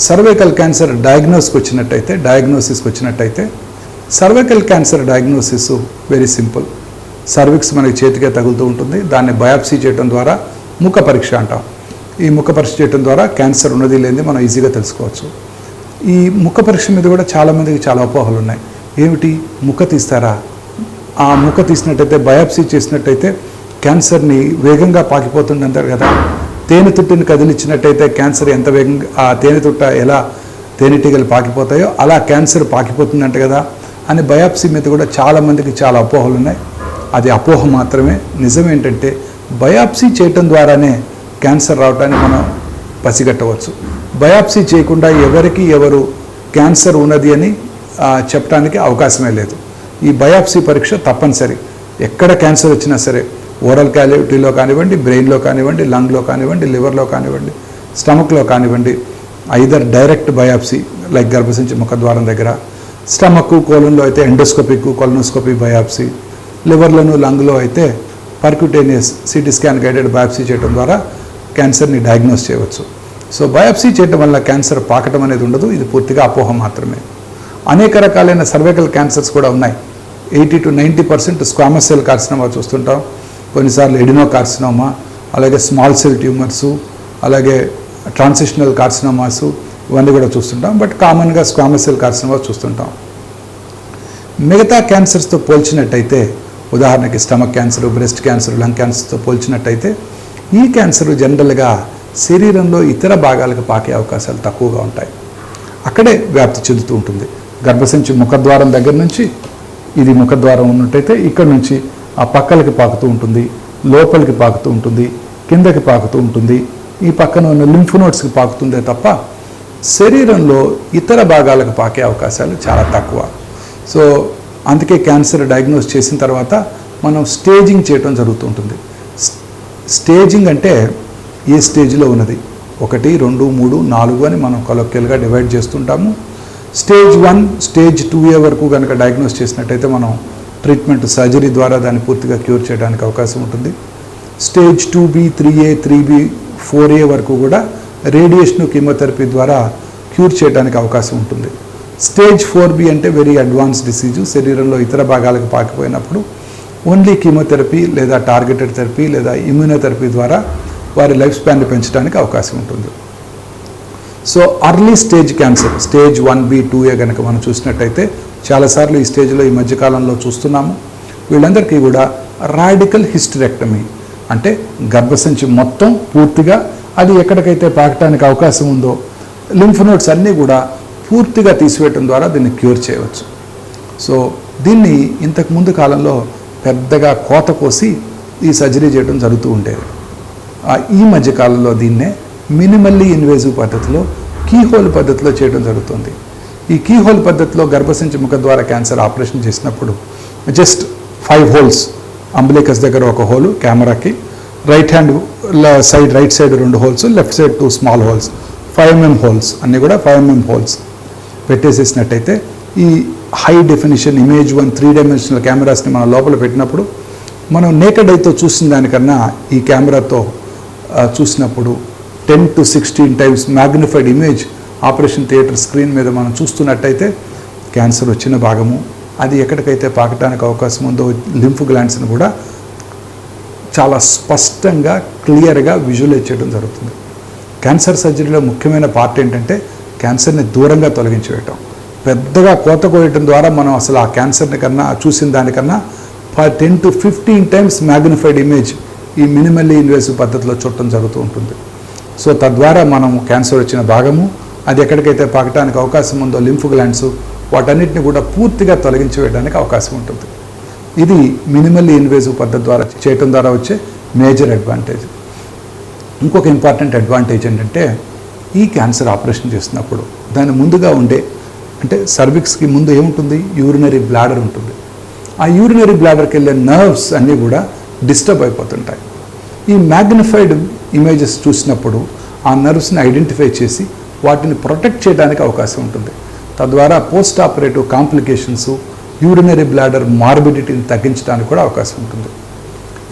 Cervical cancer డయాగ్నోసిస్కి వచ్చినట్టయితే cervical cancer diagnosis very simple. Cervix మనకి చేతికే తగులుతూ ఉంటుంది. దాన్ని బయాప్సీ చేయడం ద్వారా ముఖ పరీక్ష అంటాం. ఈ ముఖ పరీక్ష చేయడం ద్వారా క్యాన్సర్ ఉన్నది లేనిది మనం ఈజీగా తెలుసుకోవచ్చు. ఈ ముఖ పరీక్ష మీద కూడా చాలామందికి చాలా అపోహలు ఉన్నాయి. ఏమిటి, ముఖ తీస్తారా? ఆ ముఖ తీసినట్టయితే బయాప్సీ చేసినట్టయితే క్యాన్సర్ని వేగంగా పాకిపోతుంది అంటారు కదా. తేనె తుట్టిని కదిలిచ్చినట్టయితే క్యాన్సర్ ఎంత వేగంగా, ఆ తేనె తుట్ట ఎలా తేనెటీగలు పాకిపోతాయో అలా క్యాన్సర్ పాకిపోతుందంట కదా అని బయాప్సీ మీద కూడా చాలామందికి చాలా అపోహలు ఉన్నాయి. అది అపోహ మాత్రమే. నిజం ఏంటంటే బయాప్సీ చేయటం ద్వారానే క్యాన్సర్ రావటాన్ని మనం పసిగట్టవచ్చు. బయాప్సీ చేయకుండా ఎవరు క్యాన్సర్ ఉన్నది అని చెప్పడానికి అవకాశమే లేదు. ఈ బయాప్సీ పరీక్ష తప్పనిసరి. ఎక్కడ క్యాన్సర్ వచ్చినా సరే, ఓరల్ క్యావిటీలో కానివ్వండి, బ్రెయిన్లో కానివ్వండి, లంగ్లో కానివ్వండి, లివర్లో కానివ్వండి, స్టమక్లో కానివ్వండి, ఐదర్ డైరెక్ట్ బయాప్సీ లైక్ గర్భసంచి ముఖద్వారం దగ్గర, స్టమక్ కోలంలో అయితే ఎండోస్కోపిక్ కొలనోస్కోపీ బయాప్సీ, లివర్లోను లంగ్లో అయితే percutaneous CT scan guided biopsy చేయడం ద్వారా క్యాన్సర్ని డయాగ్నోస్ చేయవచ్చు. సో బయాప్సీ చేయడం వల్ల క్యాన్సర్ పాకటం అనేది ఉండదు. ఇది పూర్తిగా అపోహ మాత్రమే. అనేక రకాలైన సర్వైకల్ క్యాన్సర్స్ కూడా ఉన్నాయి. 80 to 90% స్క్వామస్ సెల్ కార్సినోమా చూస్తుంటాం. కొన్నిసార్లు ఎడినో కార్సినోమా, అలాగే స్మాల్ సెల్ ట్యూమర్సు, అలాగే ట్రాన్సిషనల్ కార్సినోమాసు, ఇవన్నీ కూడా చూస్తుంటాం. బట్ కామన్గా స్క్వామస్ సెల్ కార్సినోమా చూస్తుంటాం. మిగతా క్యాన్సర్స్తో పోల్చినట్టయితే, ఉదాహరణకి stomach cancer, breast cancer, lung క్యాన్సర్తో పోల్చినట్టయితే ఈ క్యాన్సర్ జనరల్గా శరీరంలో ఇతర భాగాలకు పాకే అవకాశాలు తక్కువగా ఉంటాయి. అక్కడే వ్యాప్తి చెందుతూ ఉంటుంది. గర్భసంచి ముఖద్వారం దగ్గర నుంచి, ఇది ముఖద్వారం ఉన్నట్టయితే ఇక్కడ నుంచి ఆ పక్కలకి పాకుతూ ఉంటుంది, లోపలికి పాకుతూ ఉంటుంది, కిందకి పాకుతూ ఉంటుంది, ఈ పక్కన ఉన్న లింఫ్ నోడ్స్కి పాకుతుందే తప్ప శరీరంలో ఇతర భాగాలకు పాకే అవకాశాలు చాలా తక్కువ. సో అందుకే క్యాన్సర్ డయాగ్నోస్ చేసిన తర్వాత మనం స్టేజింగ్ చేయటం జరుగుతుంటుంది. స్టేజింగ్ అంటే ఏ స్టేజ్లో ఉన్నది, 1, 2, 3, 4 అని మనం కొలొక్యల్గా డివైడ్ చేస్తుంటాము. స్టేజ్ 1, స్టేజ్ 2A వరకు కనుక డయాగ్నోస్ చేసినట్టయితే మనం ట్రీట్మెంట్ సర్జరీ ద్వారా దాన్ని పూర్తిగా క్యూర్ చేయడానికి అవకాశం ఉంటుంది. Stage 2B, 3A, 3B, 4A వరకు కూడా రేడియేషన్ కీమోథెరపీ ద్వారా క్యూర్ చేయడానికి అవకాశం ఉంటుంది. స్టేజ్ 4B అంటే వెరీ అడ్వాన్స్ డిసీజు. శరీరంలో ఇతర భాగాలకు పాకిపోయినప్పుడు ఓన్లీ కీమోథెరపీ లేదా టార్గెటెడ్ థెరపీ లేదా ఇమ్యూనోథెరపీ ద్వారా వారి లైఫ్ స్పాన్ని పెంచడానికి అవకాశం ఉంటుంది. So early stage cancer, stage 1B, 2A కనుక మనం చూసినట్టయితే చాలాసార్లు ఈ స్టేజ్లో ఈ మధ్యకాలంలో చూస్తున్నాము. వీళ్ళందరికీ కూడా రాడికల్ హిస్టరెక్టమీ అంటే గర్భసంచి మొత్తం పూర్తిగా అది ఎక్కడికైతే పాకటానికి అవకాశం ఉందో లింఫ్ నోడ్స్ అన్నీ కూడా పూర్తిగా తీసివేయటం ద్వారా దీన్ని క్యూర్ చేయవచ్చు. సో దీన్ని ఇంతకు ముందు కాలంలో పెద్దగా కోత కోసి ఈ సర్జరీ చేయడం జరుగుతూ ఉండేది. ఈ మధ్యకాలంలో దీన్నే మినిమల్లీ ఇన్వేజివ్ పద్ధతిలో, కీహోల్ పద్ధతిలో చేయడం జరుగుతుంది. ఈ కీహోల్ పద్ధతిలో గర్భసంచి ముఖ ద్వారా క్యాన్సర్ ఆపరేషన్ చేసినప్పుడు జస్ట్ 5 హోల్స్, అంబిలికస్ దగ్గర 1 హోలు కెమెరాకి, right hand side, right side 2 holes, left side 2 small holes, 5 mm holes, అన్నీ కూడా 5 mm హోల్స్ పెట్టేసేసినట్టయితే ఈ హై డెఫినిషన్ ఇమేజ్ 1 3 డైమెన్షనల్ కెమెరాస్ని మనం లోపల పెట్టినప్పుడు మనం నేకెడ్ ఐతో చూసిన దానికన్నా ఈ కెమెరాతో చూసినప్పుడు 10 to 16 times magnified image operation theatre screen మీద మనం చూస్తున్నట్టయితే క్యాన్సర్ వచ్చిన భాగము, అది ఎక్కడికైతే పాకటానికి అవకాశం ఉందో లింఫ్ గ్లాండ్స్ని కూడా చాలా స్పష్టంగా క్లియర్గా విజువలైజ్ చేయడం జరుగుతుంది. క్యాన్సర్ సర్జరీలో ముఖ్యమైన పార్ట్ ఏంటంటే క్యాన్సర్ని దూరంగా తొలగించేయటం. పెద్దగా కోత కోయటం ద్వారా మనం అసలు ఆ క్యాన్సర్ని కన్నా చూసిన దానికన్నా 10 to 15 times మ్యాగ్నిఫైడ్ ఇమేజ్ ఈ మినిమల్లీ ఇన్వేసివ్ పద్ధతిలో చూడటం జరుగుతూ ఉంటుంది. సో తద్వారా మనం క్యాన్సర్ వచ్చిన భాగము, అది ఎక్కడికైతే పాకటానికి అవకాశం ఉందో లింఫ్ గ్లాండ్స్, వాటన్నిటిని కూడా పూర్తిగా తొలగించి వేయడానికి అవకాశం ఉంటుంది. ఇది మినిమల్లీ ఇన్వేసివ్ పద్ధతి ద్వారా చేయటం ద్వారా వచ్చే మేజర్ అడ్వాంటేజ్. ఇంకొక ఇంపార్టెంట్ అడ్వాంటేజ్ ఏంటంటే ఈ క్యాన్సర్ ఆపరేషన్ చేసినప్పుడు దాని ముందుగా ఉండే, అంటే సర్విక్స్కి ముందు ఏముంటుంది, యూరినరీ బ్లాడర్ ఉంటుంది. ఆ యూరినరీ బ్లాడర్కి వెళ్ళే నర్వ్స్ అన్నీ కూడా డిస్టర్బ్ అయిపోతుంటాయి. ఈ మ్యాగ్నిఫైడ్ ఇమేజెస్ చూసినప్పుడు ఆ నర్వ్స్ని ఐడెంటిఫై చేసి వాటిని ప్రొటెక్ట్ చేయడానికి అవకాశం ఉంటుంది. తద్వారా post operative complications, urinary bladder మార్బిడిటీని తగ్గించడానికి కూడా అవకాశం ఉంటుంది.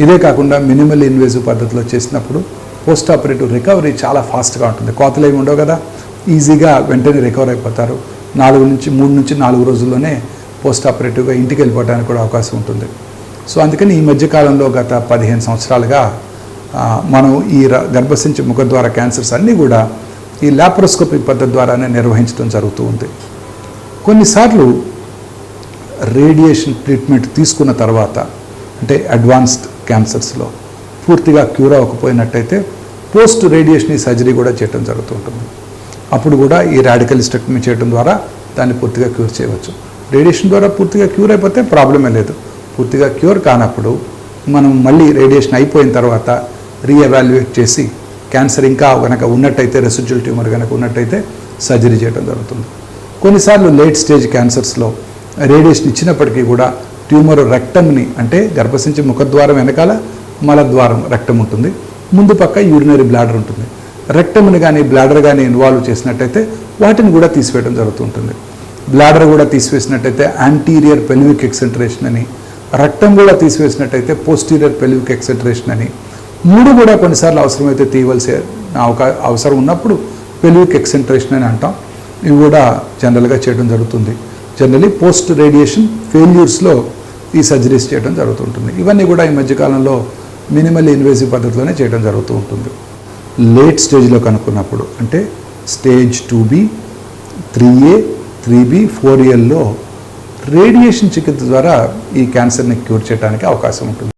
ఇదే కాకుండా మినిమల్ ఇన్వేజివ్ పద్ధతిలో చేసినప్పుడు పోస్ట్ ఆపరేటివ్ రికవరీ చాలా ఫాస్ట్గా ఉంటుంది. కోతలు ఏమి ఉండవు కదా, ఈజీగా వెంటనే రికవర్ అయిపోతారు. 3 నుంచి 4 రోజుల్లోనే పోస్ట్ ఆపరేటివ్గా ఇంటికి వెళ్ళిపోవడానికి కూడా అవకాశం ఉంటుంది. సో అందుకని ఈ మధ్యకాలంలో గత 15 సంవత్సరాలుగా మనం ఈ గర్భసంచి ముఖద్వార క్యాన్సర్స్ అన్నీ కూడా ఈ లాప్రోస్కోపీ పద్ధతి ద్వారానే నిర్వహించడం జరుగుతూ ఉంది. కొన్నిసార్లు రేడియేషన్ ట్రీట్మెంట్ తీసుకున్న తర్వాత అంటే అడ్వాన్స్డ్ క్యాన్సర్స్లో పూర్తిగా క్యూర్ అవ్వకపోయినట్టయితే పోస్ట్ రేడియేషన్ సర్జరీ కూడా చేయడం జరుగుతుంటుంది. అప్పుడు కూడా ఈ రాడికలిస్టెక్టమీ చేయడం ద్వారా దాన్ని పూర్తిగా క్యూర్ చేయవచ్చు. రేడియేషన్ ద్వారా పూర్తిగా క్యూర్ అయిపోతే ప్రాబ్లమే లేదు. పూర్తిగా క్యూర్ కానప్పుడు మనం మళ్ళీ రేడియేషన్ అయిపోయిన తర్వాత రీఎవాల్యుయేట్ చేసి క్యాన్సర్ ఇంకా కనుక ఉన్నట్టయితే, రెసిడ్యువల్ ట్యూమర్ కనుక ఉన్నట్టయితే సర్జరీ చేయడం జరుగుతుంది. కొన్నిసార్లు లేట్ స్టేజ్ క్యాన్సర్స్లో రేడియేషన్ ఇచ్చినప్పటికీ కూడా ట్యూమర్ రెక్టమ్ని అంటే గర్భసంచి ముఖద్వారం వెనకాల మలద్వారం రెక్టమ్ ఉంటుంది, ముందు పక్క యూరినరీ బ్లాడర్ ఉంటుంది. రెక్టమ్ని కానీ బ్లాడర్ కానీ ఇన్వాల్వ్ చేసినట్టయితే వాటిని కూడా తీసివేయడం జరుగుతుంటుంది. బ్లాడర్ కూడా తీసివేసినట్టయితే యాంటీరియర్ పెల్విక్ ఎక్సెంట్రేషన్ అని, రెక్టమ్ కూడా తీసివేసినట్టయితే పోస్టీరియర్ పెల్విక్ ఎక్సెంట్రేషన్ అని, 3 కూడా కొన్నిసార్లు అవసరమైతే తీయవలసి అవసరం ఉన్నప్పుడు పెల్విక్ ఎక్సెంట్రేషన్ అని అంటాం. ఇవి కూడా జనరల్గా చేయడం జరుగుతుంది. జనరలీ పోస్ట్ రేడియేషన్ ఫెయిల్యూర్స్లో ఈ సర్జరీస్ చేయడం జరుగుతుంటుంది. ఇవన్నీ కూడా ఈ మధ్యకాలంలో మినిమల్ ఇన్వేసివ్ పద్ధతిలోనే చేయడం జరుగుతూ ఉంటుంది. లేట్ స్టేజ్లో కనుక్కున్నప్పుడు అంటే stage 2B, 3A, 3B, 4Aలో radiation చికిత్స ద్వారా ఈ క్యాన్సర్ని క్యూర్ చేయడానికి అవకాశం ఉంటుంది.